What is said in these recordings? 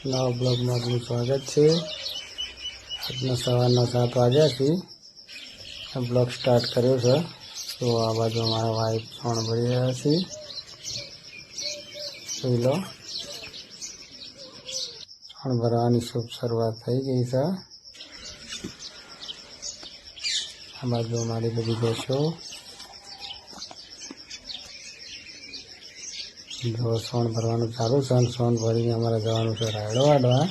નવા બ્લોગમાં આપનું સ્વાગત છે। આજના સવારના 7 વાગ્યાથી બ્લોગ સ્ટાર્ટ કર્યો છે। તો આ બાજુ અમારા વાઈફ છોણ ભરી રહ્યા છે। જોઈ લો, છોણ ભરવાની શુભ શરૂઆત થઈ ગઈ છે। આ બાજુ અમારી બધી ભેંસો જો સોન ભરવાનું ચાલુ છે। સોન ભરીને અમારે જવાનું છે રાયડો વાઢવા।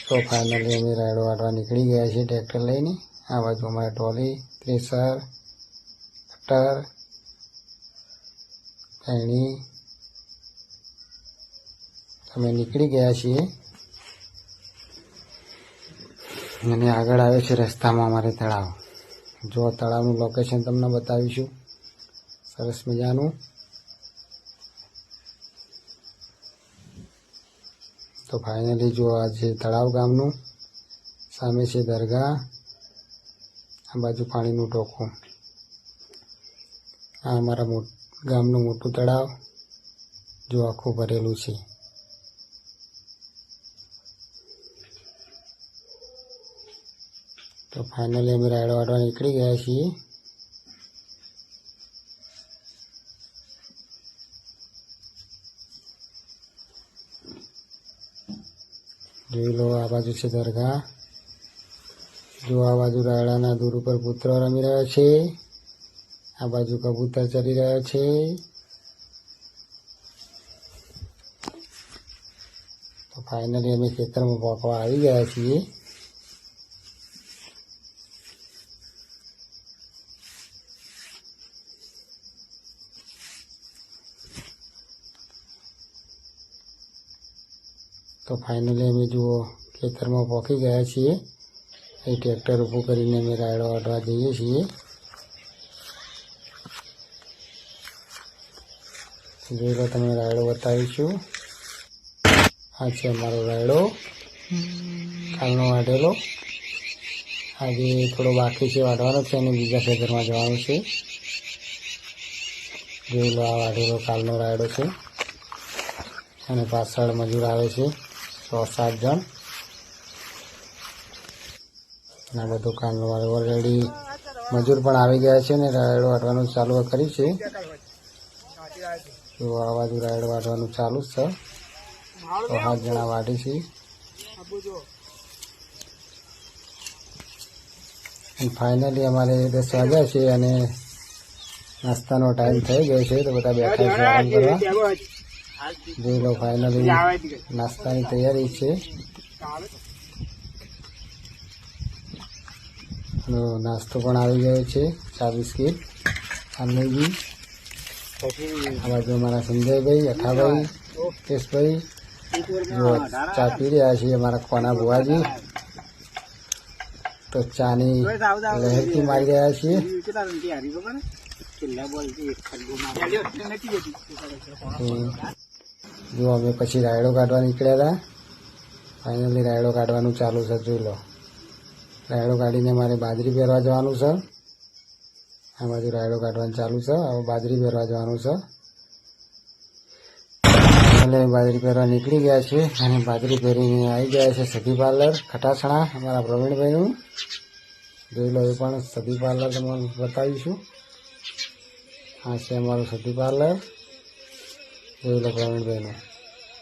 તો ફાઇનલી અમે રાયડો વાઢવા નીકળી ગયા છીએ ટ્રેક્ટર લઈને। આ બાજુ અમારે ટ્રોલી, થ્રેસર, કટર, પેણી અમે નીકળી ગયા છીએ। અને આગળ આવે છે રસ્તામાં અમારે તળાવ। જો તળાવનું લોકેશન તમને બતાવીશું, સરસ મજાનું। તો ફાઇનલી જો આ છે તળાવ ગામનું, સામે છે દરગાહ, આ બાજુ પાણીનું ટોકું। આ અમારા ગામનું મોટું તળાવ જો આખું ભરેલું છે। તો ફાઇનલી અમે રાયડો વાઢવા નીકળી ગયા છીએ। જોઈ લો, આ બાજુ છે દરગાહ। જો આ બાજુ રાયડાના દૂર ઉપર પુત્રો રમી રહ્યા છે। આ બાજુ કબૂતર ચરી રહ્યા છે। તો ફાઇનલી અમે ખેતરમાં પોકવા આવી ગયા છીએ। તો ફાઇનલી અમે જુઓ ખેતરમાં પહોંચી ગયા છીએ। અહીં ટ્રેક્ટર ઊભું કરીને અમે રાયડો વાઢવા જઈએ છીએ। જોઈ લો, તમને રાયડો બતાવીશું। આ છે અમારો રાયડો, કાલનો વાઢેલો। આજે થોડો બાકી છે વાઢવાનો છે અને બીજા ખેતરમાં જવાનું છે। જોઈ લો, આ વાઢેલો કાલનો રાયડો છે અને પાછળ મજૂર આવે છે 6-7 જણ। આ બધું કાલનું ઓલરેડી મજૂર પણ આવી ગયા છે ને રાયડો વાઢવાનું ચાલુ કરી છે। તો આ બાજુ રાયડો વાઢવાનું ચાલુ જ છે। તો 7 જણા વાઢી છે। ફાઇનલી અમારે 10 વાગ્યા છે અને નાસ્તાનો ટાઈમ થઈ ગયો છે। તો બધા બેઠા છે આરામ કરવા। જોઈ લો, ફાઇનલી નાસ્તાની તૈયારી છે। નાસ્તો પણ આવી ગયો છે, ચા બિસ્કીટ, અન્નજી। આ બાજુ અમારા સંજયભાઈ, અઠાભાઈ, કેશભાઈ જો ચા પી રહ્યા છીએ। અમારા કોના બુવાજી તો ચાની લહેરથી મારી રહ્યા છીએ। જો અમે પછી રાયડો કાઢવા નીકળ્યા હતા। ફાઇનલી રાયડો કાઢવાનું ચાલુ છે। જોઈ લો, રાયડો કાઢીને મારે બાજરી પહેરવા જવાનું છે। આ બાજુ રાયડો કાઢવાનું ચાલુ છે, હવે બાજરી પહેરવા જવાનું છે। એટલે બાજરી પહેરવા નીકળી ગયા છે અને બાજરી પહેરીને આવી ગયા છે સધી પાર્લર ખટાસણા અમારા પ્રવીણભાઈનું। જોઈ લો, એ પણ સધી પાર્લર તમને બતાવીશું। આ છે અમારું સધી પાર્લર, જોઈ લો પ્રવીણભાઈનું।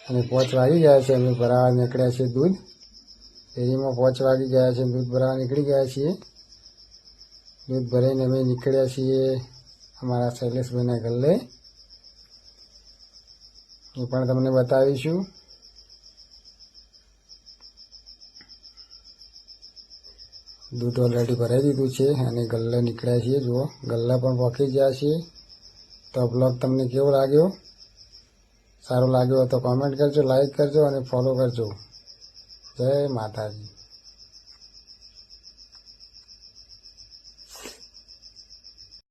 અને 5 વાગી ગયા છે, અમે ભરાવા નીકળ્યા છીએ દૂધ ડેરીમાં। 5 વાગી ગયા છે, દૂધ ભરાવા નીકળી ગયા છીએ। દૂધ ભરાઈને અમે નીકળ્યા છીએ અમારા શૈલેષભાઈના ગલ્લે, એ પણ તમને બતાવીશું। દૂધ ઓલરેડી ભરાઈ દીધું છે અને ગલ્લે નીકળ્યા છીએ। જુઓ, ગલ્લા પણ પહોંચી ગયા છીએ। તો બ્લોગ તમને કેવો લાગ્યો? સારો લાગ્યો તો કોમેન્ટ કરજો, લાઈક કરજો અને ફોલો કરજો। જય માતાજી।